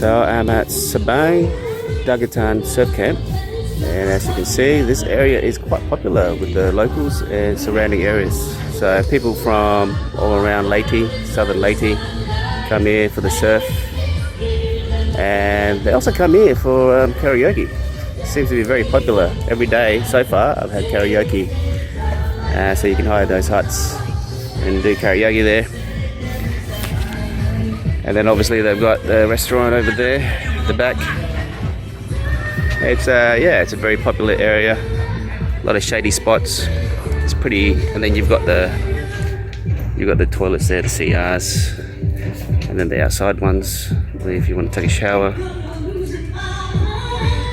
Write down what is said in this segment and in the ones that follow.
So I'm at Sabang Dagutan Surf Camp, and as you can see, this area is quite popular with the locals and surrounding areas. So people from all around Leyte, southern Leyte, come here for the surf, and they also come here for karaoke. It seems to be very popular. Every day so far I've had karaoke, so you can hire those huts and do karaoke there. And then obviously they've got the restaurant over there at the back. It's it's a very popular area. A lot of shady spots. It's pretty. And then you've got the toilets there, the CRs, and then the outside ones if you want to take a shower.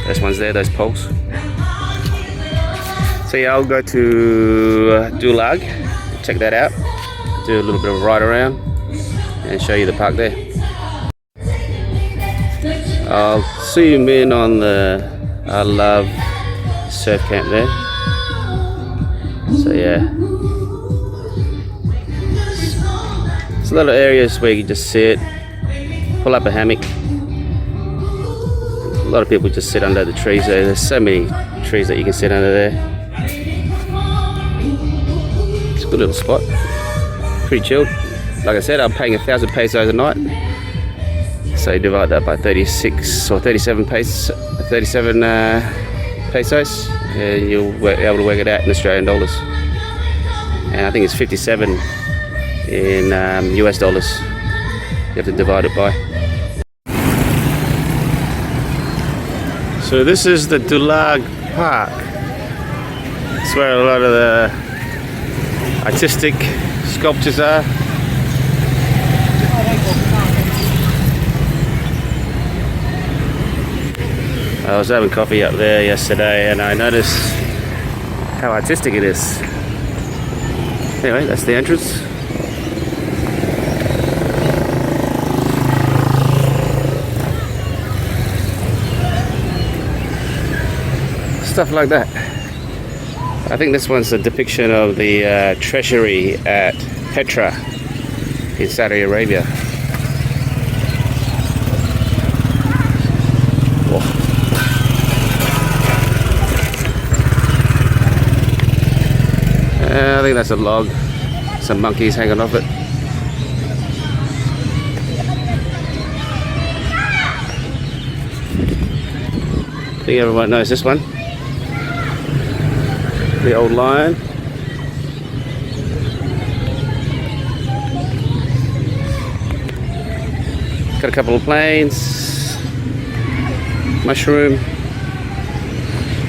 Those ones there, those poles. So yeah, I'll go to Dulag, check that out, do a little bit of a ride around, and show you the park there. I'll zoom in on the I Love surf camp there. So yeah, there's a lot of areas where you can just sit, pull up a hammock. A lot of people just sit under the trees there. There's so many trees that you can sit under there. It's a good little spot, pretty chilled. Like I said, I'm paying 1,000 pesos a night. So you divide that by 36 or 37 pesos, and you'll be able to work it out in Australian dollars. And I think it's 57 in US dollars. You have to divide it by. So this is the Dulag Park. It's where a lot of the artistic sculptures are. I was having coffee up there yesterday and I noticed how artistic it is. Anyway, that's the entrance. Stuff like that. I think this one's a depiction of the treasury at Petra in Saudi Arabia. I think that's a log. Some monkeys hanging off it. I think everyone knows this one. The old lion. Got a couple of planes. Mushroom.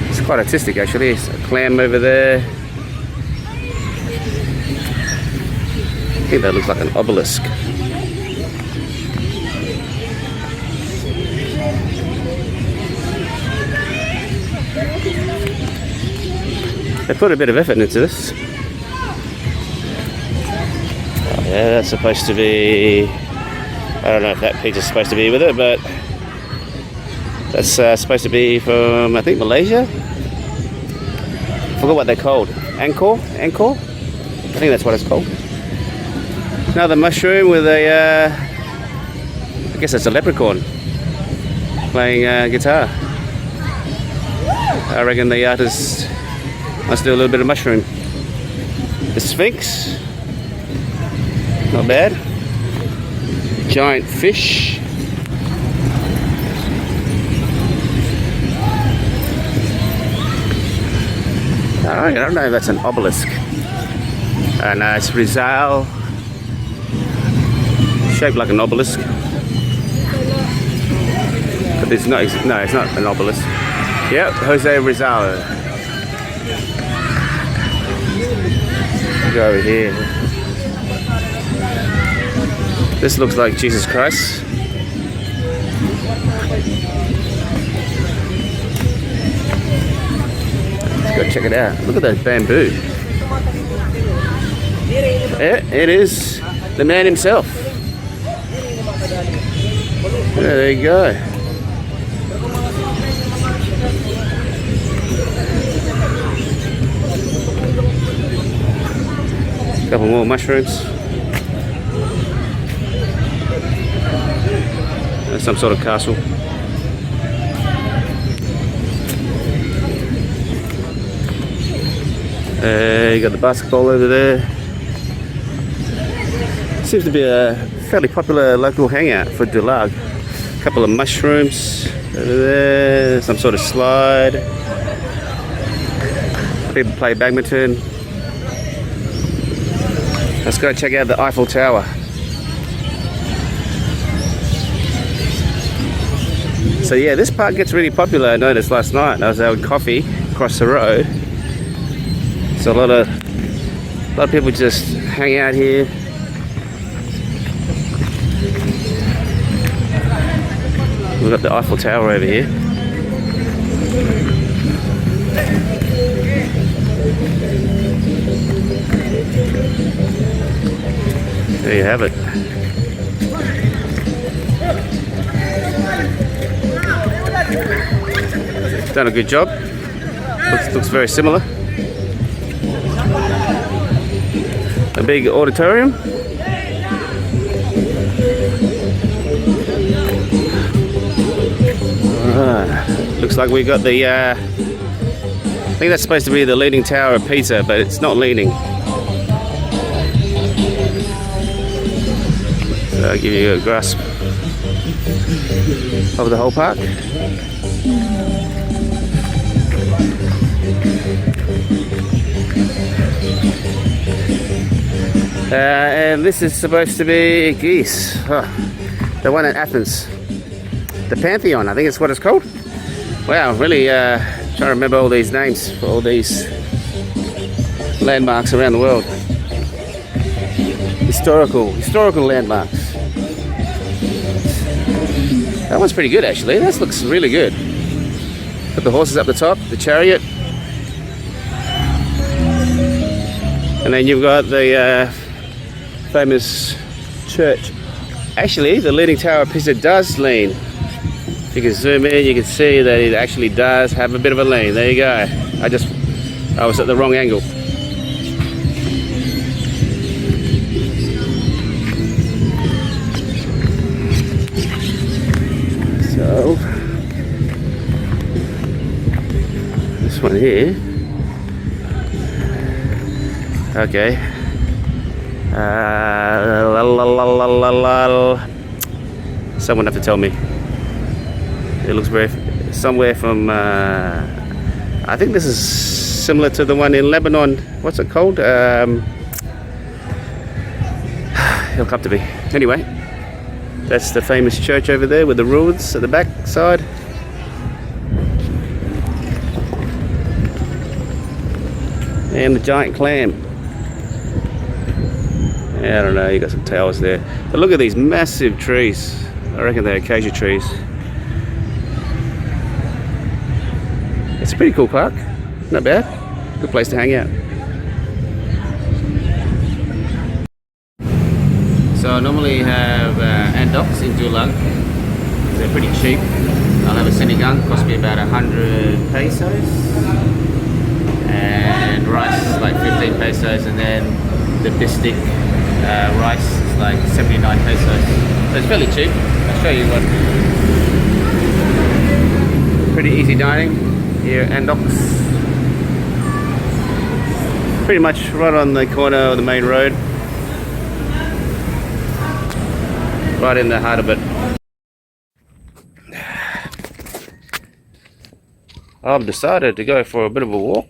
It's quite artistic actually. It's a clam over there. I think that looks like an obelisk. They put a bit of effort into this. Yeah, that's supposed to be... I don't know if that piece is supposed to be with it, but that's supposed to be from, I think, Malaysia? I forgot what they're called. Angkor? Angkor? I think that's what it's called. Another mushroom with a, I guess it's a leprechaun playing guitar. I reckon the artist must do a little bit of mushroom. The Sphinx, not bad. Giant fish. I don't know if that's an obelisk. And it's Rizal. Shaped like an obelisk, but it's not. No, it's not an obelisk. Yep, Jose Rizal. Go over here. This looks like Jesus Christ. Let's go check it out. Look at that bamboo. Yeah, it is the man himself. Yeah, there you go. Couple more mushrooms. Some sort of castle. You got the basketball over there. Seems to be a fairly popular local hangout for Dulag. A couple of mushrooms over there, some sort of slide. People play badminton. Let's go check out the Eiffel Tower. So yeah, this park gets really popular. I noticed last night. I was having coffee across the road. So a lot of people just hang out here. We've got the Eiffel Tower over here. There you have it. Done a good job. Looks very similar. A big auditorium. Alright. Looks like we got the I think that's supposed to be the Leaning Tower of Pisa, but it's not leaning. So I'll give you a grasp of the whole park. And this is supposed to be Greece, the one in Athens, the Pantheon, I think it's what it's called. Wow, really trying to remember all these names for all these landmarks around the world. Historical landmarks. That one's pretty good actually. That looks really good. Got the horses up the top, the chariot, and then you've got the famous church. Actually, the Leaning Tower of Pisa does lean. If you can zoom in, you can see that it actually does have a bit of a lean. There you go. I was at the wrong angle. So, this one here. Okay. Someone have to tell me. It looks very somewhere from. I think this is similar to the one in Lebanon. What's it called? It'll come to me. Anyway, that's the famous church over there with the ruins at the back side. And the giant clam. Yeah, I don't know, you got some towers there. But look at these massive trees. I reckon they're acacia trees. It's a pretty cool park. Not bad. Good place to hang out. So I normally have andoks in Dulag. They're pretty cheap. I'll have a sinigang, cost me about 100 pesos. And rice is like 15 pesos, and then the bistic rice is like 79 pesos. So it's fairly cheap. I'll show you what. Pretty easy dining here at Andoks. Pretty much right on the corner of the main road. Right in the heart of it. I've decided to go for a bit of a walk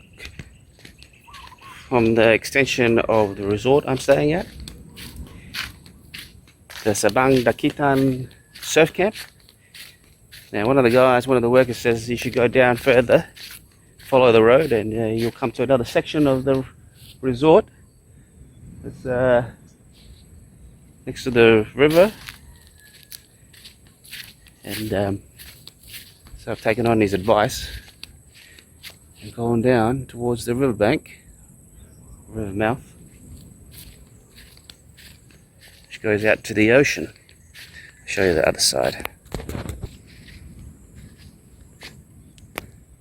from the extension of the resort I'm staying at, the Sabang Dakitan surf camp. Now one of the workers says you should go down further, follow the road, and you'll come to another section of the resort. It's next to the river, and so I've taken on his advice and gone down towards the riverbank. River mouth, which goes out to the ocean. I'll show you the other side.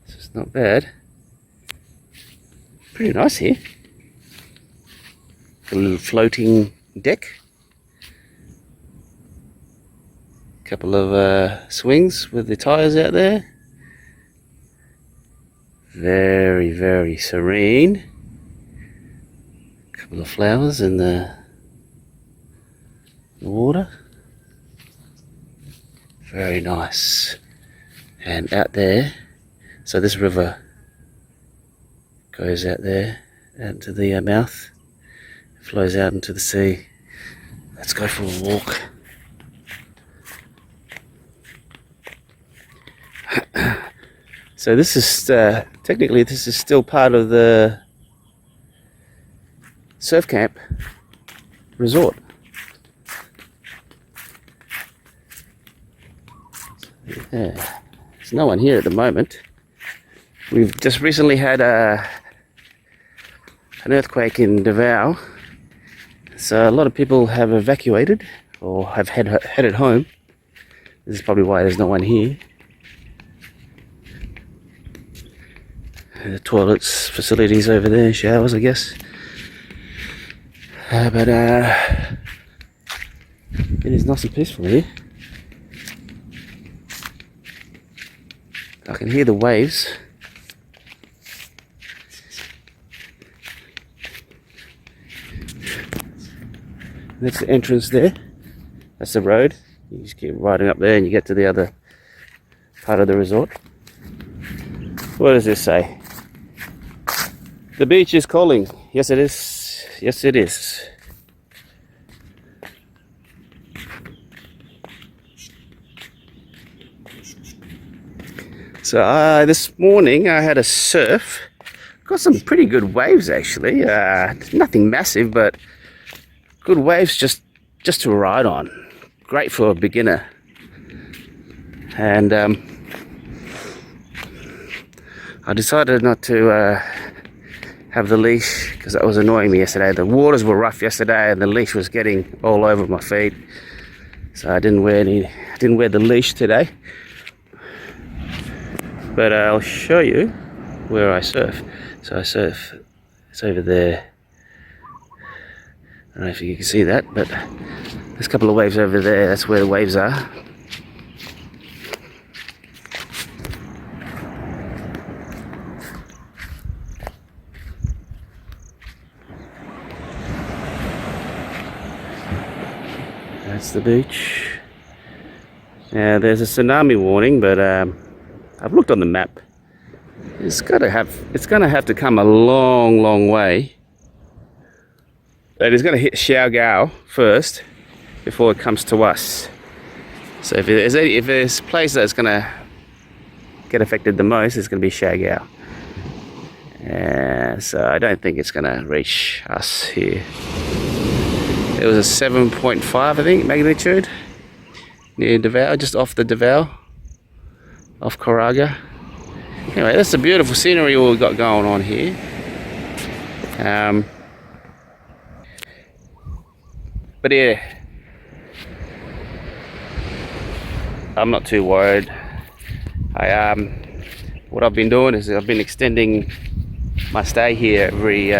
So it's not bad. Pretty nice here. A little floating deck. Couple of swings with the tires out there. Very, very serene. Couple of flowers in the water. Very nice. And out there, so this river goes out there, out to the mouth, flows out into the sea. Let's go for a walk. So this is technically this is still part of the surf camp resort. Yeah. There's no one here at the moment. We've just recently had an earthquake in Davao, so a lot of people have evacuated or have headed home. This is probably why there's no one here. The toilets, facilities over there, showers, I guess. But it is nice and peaceful here. I can hear the waves. That's the entrance there. That's the road. You just keep riding up there and you get to the other part of the resort. What does this say? The beach is calling. Yes, it is. Yes, it is. So this morning I had a surf. Got some pretty good waves actually. Nothing massive, but good waves just to ride on. Great for a beginner. And I decided not to have the leash because that was annoying me yesterday. The waters were rough yesterday and the leash was getting all over my feet. So I didn't wear the leash today. But I'll show you where I surf. So I surf, it's over there. I don't know if you can see that, but there's a couple of waves over there. That's where the waves are. That's the beach. Now there's a tsunami warning, but I've looked on the map. It's gonna have to come a long way. But it's gonna hit Siargao first before it comes to us. So if there's a place that's gonna get affected the most, it's gonna be Siargao. So I don't think it's gonna reach us here. It was a 7.5, I think, magnitude near Davao, just off the Davao, off Coraga. Anyway, that's the beautiful scenery we've got going on here. But yeah, I'm not too worried. What I've been doing is I've been extending my stay here every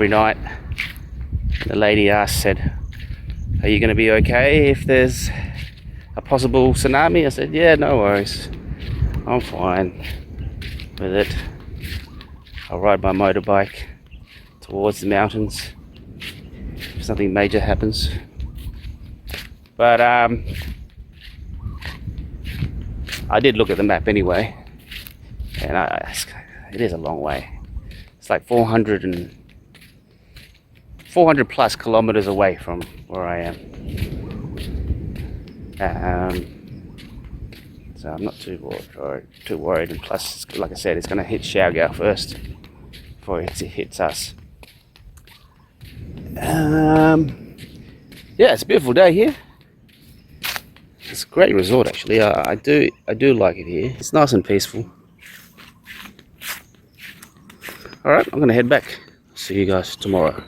night. The lady said, "Are you going to be okay if there's a possible tsunami?" I said, "Yeah, no worries. I'm fine with it. I'll ride my motorbike towards the mountains if something major happens." But I did look at the map anyway, and it is a long way. It's like 400 plus kilometers away from where I am. So I'm not too worried. And plus, like I said, it's going to hit Siargao first before it hits us. Yeah, it's a beautiful day here. It's a great resort actually. I do like it here. It's nice and peaceful. Alright, I'm going to head back. See you guys tomorrow.